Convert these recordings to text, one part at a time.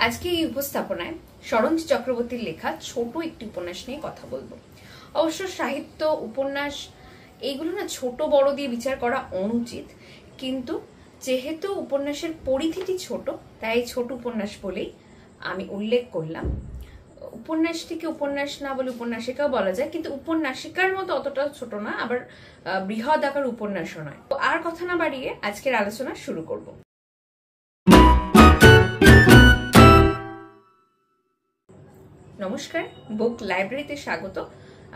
আজকে এই উপস্থাপনায় শরঞ্জি চক্রবর্তীর লেখা ছোট একটি উপন্যাস নিয়ে কথা বলবো। অবশ্য সাহিত্য উপন্যাস এইগুলো না ছোট বড় দিয়ে বিচার করা অনুচিত, কিন্তু যেহেতু উপন্যাসের পরিধিটি ছোট তাই ছোট উপন্যাস বলেই আমি উল্লেখ করলাম। উপন্যাসটিকে উপন্যাস না বলে উপন্যাসিকাও বলা যায়, কিন্তু উপন্যাসিকার মতো অতটা ছোট না, আবার বৃহৎ আকার উপন্যাসও নয়। তো আর কথা না বাড়িয়ে আজকের আলোচনা শুরু করব। নমস্কার, বুক লাইব্রেরিতে স্বাগত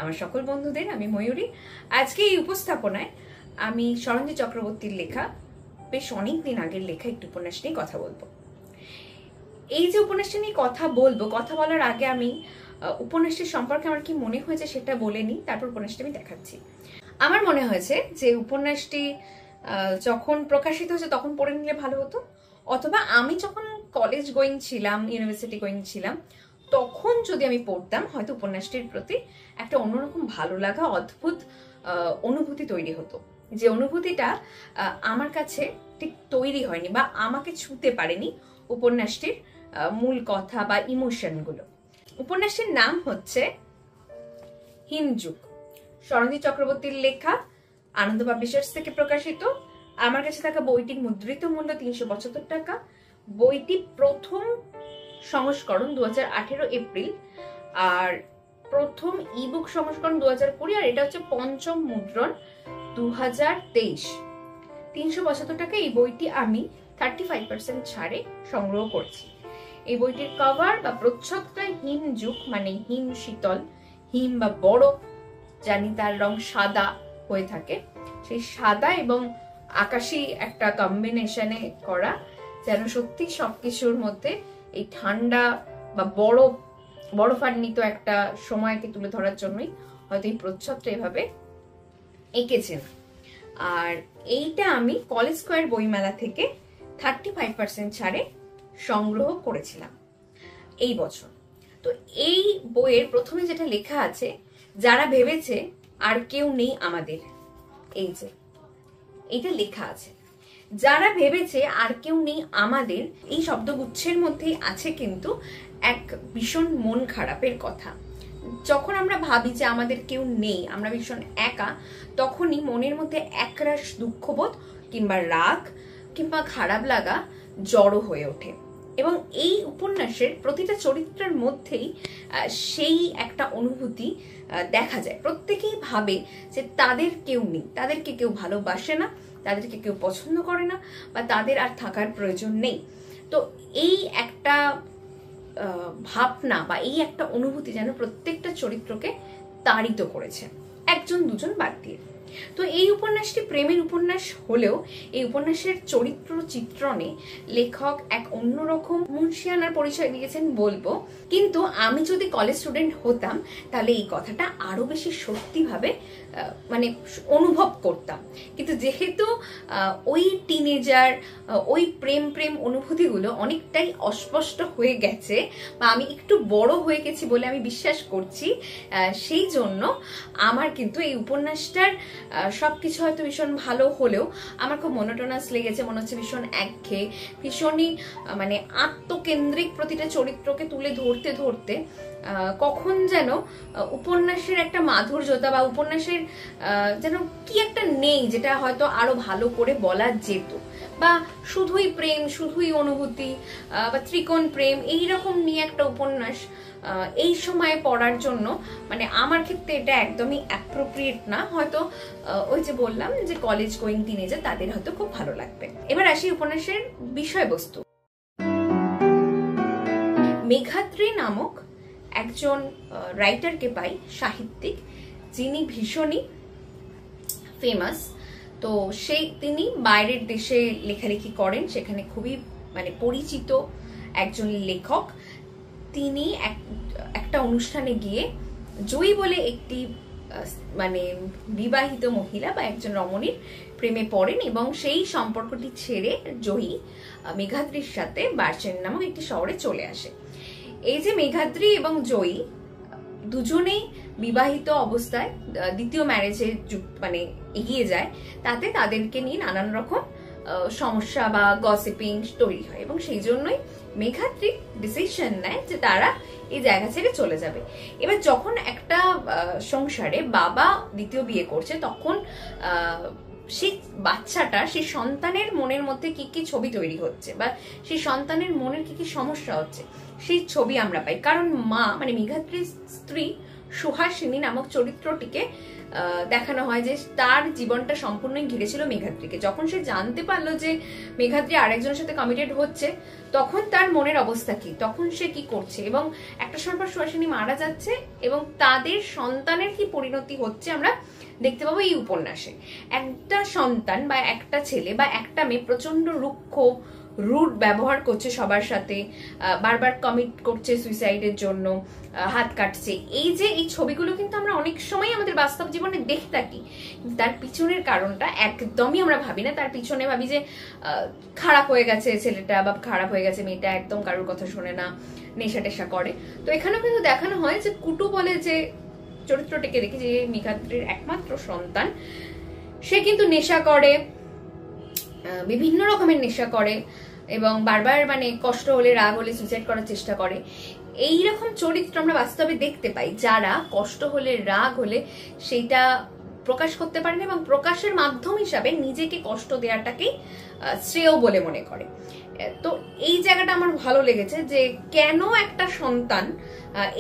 আমার সকল বন্ধুদের। আমি ময়ূরী। আজকে এই উপস্থাপনায় আমি শরঞ্জি চক্রবর্তীর লেখা, বেশ অনেকদিন আগের লেখা একটি উপন্যাস নিয়ে কথা বলবো। এই যে উপন্যাসটা নিয়ে কথা বলার আগে আমি উপন্যাসটির সম্পর্কে আমার কি মনে হয়েছে সেটা বলে নিই, তারপর উপন্যাসটি আমি দেখাচ্ছি। আমার মনে হয়েছে যে উপন্যাসটি যখন প্রকাশিত হয়েছে তখন পড়ে নিলে ভালো হতো, অথবা আমি যখন কলেজ গোয়িং ছিলাম, ইউনিভার্সিটি গোয়িং ছিলাম, তখন যদি আমি পড়তাম হয়তো উপন্যাসটির প্রতি একটা অন্যরকম ভালো লাগা, অদ্ভুত অনুভূতি তৈরি হতো। যে অনুভূতিটা আমার কাছে ঠিক তৈরি হয়নি বা আমাকে ছুঁতে পারেনি উপন্যাসটির মূল কথা বা ইমোশনগুলো। উপন্যাসটির নাম হচ্ছে হিমযুগ। শরঞ্জি চক্রবর্তীর লেখা, আনন্দ পাবলিশার্স থেকে প্রকাশিত। আমার কাছে থাকা বইটির মুদ্রিত মূল্য ৩৭৫ টাকা। বইটি প্রথম সংস্করণ ২০১৮ এপ্রিল, আর প্রথম ইবুক সংস্করণ ২০২০, আর এটা হচ্ছে পঞ্চম মুদ্রণ ২০২৩। ৩৭৫ টাকা এই বইটি আমি 35% ছাড়ে সংগ্রহ করেছি। এই বইটির কভার বা প্রচ্ছদটা হিমযুগ, মানে হিম শীতল, হিম বা বরফ, জানি তার রং সাদা হয়ে থাকে। সেই সাদা এবং আকাশি একটা কম্বিনেশনে করা, যেন সত্যি সবকিছুর মধ্যে এই ঠান্ডা বা বরফান্বিত একটা সময়কে তুলে ধরার জন্যই হয়তো এই প্রচ্ছদটা এভাবে এঁকেছেন। আর এইটা আমি কলেজ স্কয়ার বইমেলা থেকে 35% ছাড়ে সংগ্রহ করেছিলাম এই বছর। তো এই বইয়ের প্রথমে যেটা লেখা আছে, যারা ভেবেছে আর কেউ নেই আমাদের, এই যে এইটা লেখা আছে, যারা ভেবেছে আর কেউ নেই আমাদের, এই শব্দগুচ্ছের মধ্যেই আছে কিন্তু এক ভীষণ মন খারাপের কথা। যখন আমরা ভাবি যে আমাদের কেউ নেই, আমরা ভীষণ একা, তখনই মনের মধ্যে একরাশ দুঃখবোধ কিংবা রাগ কিংবা খারাপ লাগা জড়ো হয়ে ওঠে। এবং এই উপন্যাসের প্রতিটা চরিত্রের মধ্যেই সেই একটা অনুভূতি দেখা যায়। প্রত্যেকেই ভাবে যে তাদের কেউ নেই, তাদেরকে কেউ ভালোবাসে না, তাদেরকে কেউ পছন্দ করে না, বা তাদের আর থাকার প্রয়োজন নেই। তো এই একটা ভাবনা বা এই একটা অনুভূতি যেন প্রত্যেকটা চরিত্রকে তাড়িত করেছে, একজন দুজন বাদ দিয়ে। তো এই উপন্যাসটি প্রেমের উপন্যাস হলেও এই উপন্যাসের চরিত্র চিত্রণে লেখক এক অন্যরকম মুন্সিয়ানার পরিচয় দিয়েছেন বলবো। কিন্তু আমি যদি কলেজ স্টুডেন্ট হতাম তাহলে এই কথাটা আরো বেশি সত্যিভাবে মানে অনুভব করতাম। কিন্তু যেহেতু ওই টিনেজার, ওই প্রেম অনুভূতিগুলো অনেকটাই অস্পষ্ট হয়ে গেছে, বা আমি একটু বড় হয়ে গেছি বলে আমি বিশ্বাস করছি, সেই জন্য আমার কিন্তু এই উপন্যাসটার সবকিছু হয়তো ভীষণ ভালো হলেও আমার খুব মনোটোনাস লেগেছে। মনে হচ্ছে ভীষণ একঘেয়ে, ভীষণই মানে আত্মকেন্দ্রিক প্রতিটা চরিত্রকে তুলে ধরতে ধরতে কখন যেন উপন্যাসের একটা মাধুর্যতা বা উপন্যাসের যেন কি একটা নেই, যেটা হয়তো আরো ভালো করে বলা যেত, বা শুধুই প্রেম, শুধুই অনুভূতি বা ত্রিকোণ প্রেম এইরকম নিয়ে একটা উপন্যাস এই সময়ে পড়ার জন্য মানে আমার ক্ষেত্রে এটা একদমই অ্যাপ্রোপ্রিয়েট না। হয়তো ওই যে বললাম যে কলেজ গোয়িং টিনেজার, তাদের হয়তো খুব ভালো লাগবে। এবার আসি উপন্যাসের বিষয়বস্তু। মেঘাদ্রি নামক একজন রাইটারকে পাই, সাহিত্যিক, যিনি ভীষণই ফেমাস। তো তিনি বাইরের দেশে লেখালেখি করেন, সেখানে খুবই মানে পরিচিত একজন লেখক। তিনি একটা অনুষ্ঠানে গিয়ে জয়ী বলে একটি মানে বিবাহিত মহিলা বা একজন রমণীর প্রেমে পড়েন, এবং সেই সম্পর্কটি ছেড়ে জয়ী মেঘাদ্রির সাথে বার্চেন নামক একটি শহরে চলে আসে। এই যে মেঘাদ্রি এবং জয়ী দুজনেই বিবাহিত অবস্থায় দ্বিতীয় ম্যারেজে মানে এগিয়ে যায়, তাতে তাদেরকে নিয়ে নানান রকম সমস্যা বা গসিপিং তৈরি হয়, এবং সেই জন্যই মেঘাদ্রি ডিসিশন নেয় যে তারা এই জায়গা ছেড়ে চলে যাবে। এবার যখন একটা সংসারে বাবা দ্বিতীয় বিয়ে করছে, তখন সেই বাচ্চাটা, সেই সন্তানের মনের মধ্যে কি কি ছবি তৈরি হচ্ছে বা সেই সন্তানের মনের কি কি সমস্যা হচ্ছে, সেই ছবি আমরা পাই। কারণ মা মানে মেঘাদ্রির স্ত্রী সুহাসিনী নামক চরিত্রটিকে দেখানো হয় যে তার জীবনটা সম্পূর্ণই ঘিরেছিল মেঘাদ্রিকে। যখন সে জানতে পারলো যে মেঘাদ্রি আরেকজনের সাথে কমিটেড হচ্ছে, তখন তার মনের অবস্থা কি, তখন সে কি করছে, এবং একটা সময় পর সুহাসিনী মারা যাচ্ছে এবং তাদের সন্তানের কি পরিণতি হচ্ছে আমরা দেখতে পাবো এই উপন্যাসে। একটা সন্তান বা একটা ছেলে বা একটা মেয়ে প্রচন্ড রুক্ষ রুড ব্যবহার করছে সবার সাথে, বারবার কমিট করছে সুইসাইডের জন্য, হাত কাটছে। এই যে এই ছবিগুলো কিন্তু আমরা অনেক সময় আমাদের বাস্তব জীবনে দেখে থাকি, তার পিছনের কারণটা একদমই আমরা ভাবি না। তার পিছনে ভাবি যে খারাপ হয়ে গেছে ছেলেটা বা খারাপ হয়ে গেছে মেয়েটা, একদম কারোর কথা শোনে না, নেশা টেশা করে। তো এখানেও কিন্তু দেখানো হয় যে কুটু বলে যে চরিত্রটিকে দেখি, যে মেঘাদ্রির একমাত্র সন্তান, সে কিন্তু নেশা করে, বিভিন্ন রকমের নেশা করে এবং বারবার মানে কষ্ট হলে, রাগ হলে সুইসাইড করার চেষ্টা করে। এইরকম চরিত্র আমরা বাস্তবে দেখতে পাই, যারা কষ্ট হলে, রাগ হলে সেইটা প্রকাশ করতে পারে না এবং প্রকাশের মাধ্যম হিসাবে নিজেকে কষ্ট দেওয়াটাকেই শ্রেয় বলে মনে করে। তো এই জায়গাটা আমার ভালো লেগেছে যে কেন একটা সন্তান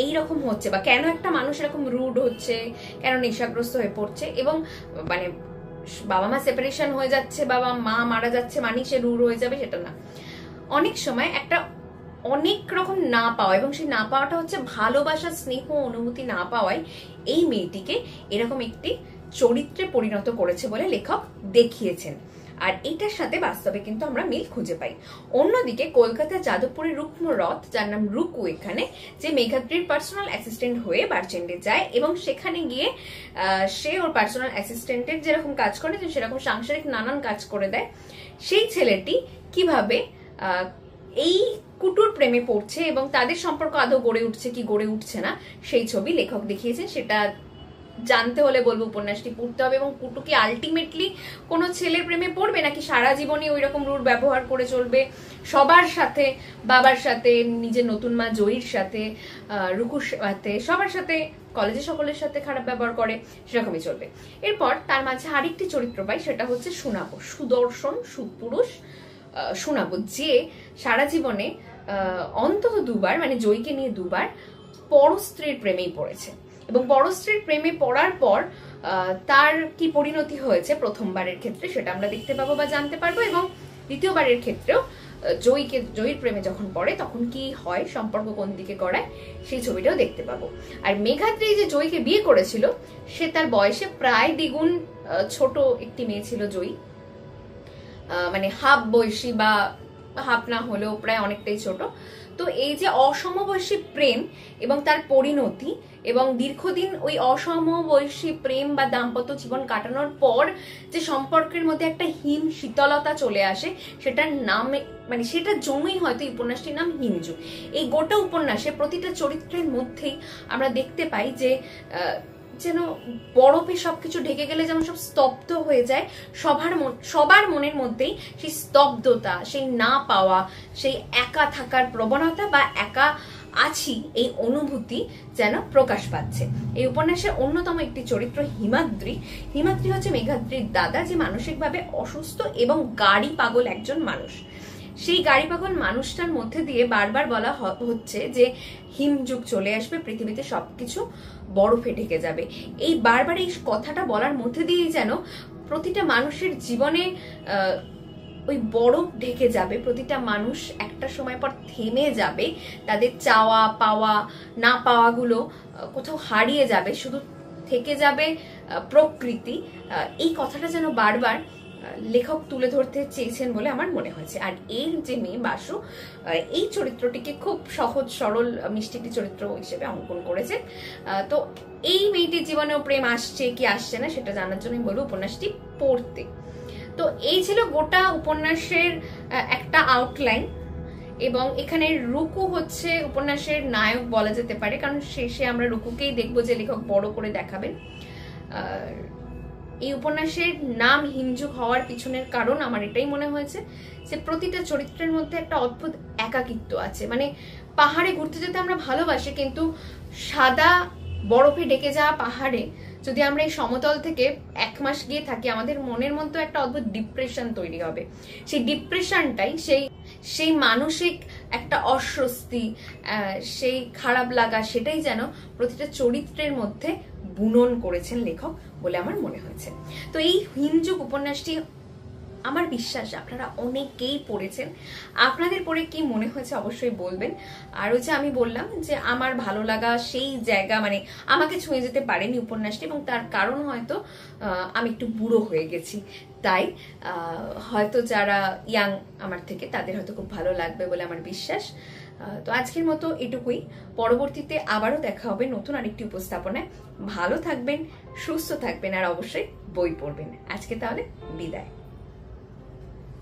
এইরকম হচ্ছে বা কেন একটা মানুষ এরকম রুড হচ্ছে, কেন নেশাগ্রস্ত হয়ে পড়ছে, এবং মানে বাবা মা সেপারেশন হয়ে যাচ্ছে, বাবা মা মারা যাচ্ছে মানে সে রুড হয়ে যাবে সেটা না। অনেক সময় একটা অনেক রকম না পাওয়া, এবং সেই না পাওয়াটা হচ্ছে ভালোবাসা, স্নেহ, অনুভূতি না পাওয়াই এই মেয়েটিকে এরকম একটি চরিত্রে পরিণত করেছে বলে লেখক দেখিয়েছেন। আর এটার সাথে বাস্তবে কিন্তু আমরা মিল খুঁজে পাই। অন্যদিকে কলকাতা যাদবপুরের রুক্ম রথ, যার নাম রুকু, এখানে যে মেঘাদ্রির পার্সোনাল অ্যাসিস্ট্যান্ট হয়ে বারচেন্ডে যায় এবং সেখানে গিয়ে সে ওর পার্সোনাল অ্যাসিস্ট্যান্টের যেরকম কাজ করে সেরকম সাংসারিক নানান কাজ করে দেয়। সেই ছেলেটি কিভাবে এই কুটুর প্রেমে পড়ছে এবং তাদের সম্পর্ক আদৌ গড়ে উঠছে কি গড়ে উঠছে না, সেই ছবি লেখক দেখিয়েছেন। সেটা জানতে হলে বলবো উপন্যাসটি পড়তে হবে। এবং কুটু কি আলটিমেটলি কোনো ছেলের প্রেমে পড়বে নাকি সারা জীবনে ওই রকম রুট ব্যবহার করে চলবে, সবার সাথে, বাবার সাথে, নিজের নতুন মা জয়ীর সাথে, রুকুর সাথে, সবার সাথে, কলেজে সকলের সাথে খারাপ ব্যবহার করে, সেরকমই চলবে। এরপর তার মাঝে আরেকটি চরিত্র পাই, সেটা হচ্ছে সুনাবো, সুদর্শন সুপুরুষ সুনাবো, যে সারা জীবনে অন্তত দুবার মানে জয়ীকে নিয়ে দুবার পর স্ত্রীর প্রেমেই পড়েছে এবং পর স্ত্রীর প্রেমে পড়ার পর তার কি পরিণতি হয়েছে প্রথমবারের ক্ষেত্রে সেটা আমরা দেখতে পাবো বা জানতে পারবো, এবং দ্বিতীয়বারের ক্ষেত্রেও জয়ীর প্রেমে যখন পড়ে তখন কি হয়, সম্পর্ক কোন দিকে গড়ায়, সেই ছবিটাও দেখতে পাবো। আর মেঘাদ্রি যে জয়ীকে বিয়ে করেছিল সে তার বয়সে প্রায় দ্বিগুণ ছোট একটি মেয়ে ছিল জয়ী, মানে হাফ বয়সী বা হাফ না হলেও প্রায় অনেকটাই ছোট। তো এই যে অসমবয়সী প্রেম এবং তার পরিণতি এবং দীর্ঘদিন ওই অসমবয়সী প্রেম বা দাম্পত্য জীবন কাটানোর পর যে সম্পর্কের মধ্যে একটা হিম শীতলতা চলে আসে, সেটার নামে মানে সেটার জন্যই হয়তো এই উপন্যাসটির নাম হিমযুগ। এই গোটা উপন্যাসে প্রতিটা চরিত্রের মধ্যেই আমরা দেখতে পাই যে যেন বরফে সবকিছু ঢেকে গেলে যেমন সব স্তব্ধ হয়ে যায়, সবার মনের মধ্যেই সেই স্তব্ধতা, সেই না পাওয়া, সেই একা থাকার প্রবণতা বা একা আছি এই অনুভূতি যেন প্রকাশ পাচ্ছে। এই উপন্যাসের অন্যতম একটি চরিত্র হিমাদ্রি। হিমাদ্রি হচ্ছে মেঘাদ্রির দাদা, যে মানসিকভাবে অসুস্থ এবং গাড়ি পাগল একজন মানুষ। সেই গাড়ি পাগল মানুষটার মধ্যে দিয়ে বারবার বলা হচ্ছে যে হিমযুগ চলে আসবে, পৃথিবীতে সবকিছু বরফে ঢেকে যাবে। এই বারবার এই কথাটা বলার মধ্যে দিয়েই যেন প্রতিটা মানুষের জীবনে ওই বরফ ঢেকে যাবে, প্রতিটা মানুষ একটা সময় পর থেমে যাবে, তাদের চাওয়া পাওয়া না পাওয়াগুলো কোথাও হারিয়ে যাবে, শুধু থেকে যাবে প্রকৃতি। এই কথাটা যেন বারবার লেখক তুলে ধরতে চেয়েছেন বলে আমার মনে হয়েছে। আর এর যে মেয়ে বাসু, এই চরিত্রটিকে খুব সহজ সরল মিষ্টি একটি চরিত্র হিসেবে অঙ্কন করেছেন। তো এই মেয়েটির জীবনেও প্রেম আসছে কি আসছে না সেটা জানার জন্য বলবো উপন্যাসটি পড়তে। তো এই ছিল গোটা উপন্যাসের একটা আউটলাইন, এবং এখানে রুকু হচ্ছে উপন্যাসের নায়ক বলা যেতে পারে, কারণ শেষে আমরা রুকুকেই দেখবো যে লেখক বড় করে দেখাবেন। এই উপন্যাসের নাম হিঞ্জুক হওয়ার পিছনের কারণ আমার এটাই মনে হয়েছে যে প্রতিটা চরিত্রের মধ্যে একটা অদ্ভুত একাকিত্ব আছে। মানে পাহাড়ে ঘুরতে যেতে আমরা ভালোবাসি, কিন্তু সাদা বরফে ঢেকে যাওয়া পাহাড়ে যদি আমরা এই সমতল থেকে 1 মাস গিয়ে থাকি, আমাদের মনের মধ্যে একটা অদ্ভুত ডিপ্রেশন তৈরি হবে। সেই ডিপ্রেশনটাই সেই মানসিক একটা অস্বস্তি, সেই খারাপ লাগা, সেটাই যেন প্রতিটা চরিত্রের মধ্যে বুনন করেছেন লেখক বলে আমার মনে হয়েছে। তো এই হিঞ্জুক উপন্যাসটি আমার বিশ্বাস আপনারা অনেকেই পড়েছেন। আপনাদের পড়ে কি মনে হয়েছে অবশ্যই বলবেন। আর ওই যে আমি বললাম যে আমার ভালো লাগা সেই জায়গা, মানে আমাকে ছুঁয়ে যেতে পারেনি উপন্যাসটি, এবং তার কারণ হয়তো আমি একটু বুড়ো হয়ে গেছি, তাই হয়তো যারা ইয়াং আমার থেকে তাদের হয়তো খুব ভালো লাগবে বলে আমার বিশ্বাস। তো আজকের মতো এটুকুই। পরবর্তীতে আবারও দেখা হবে নতুন আরেকটি উপস্থাপনায়। ভালো থাকবেন, সুস্থ থাকবেন, আর অবশ্যই বই পড়বেন। আজকে তাহলে বিদায়।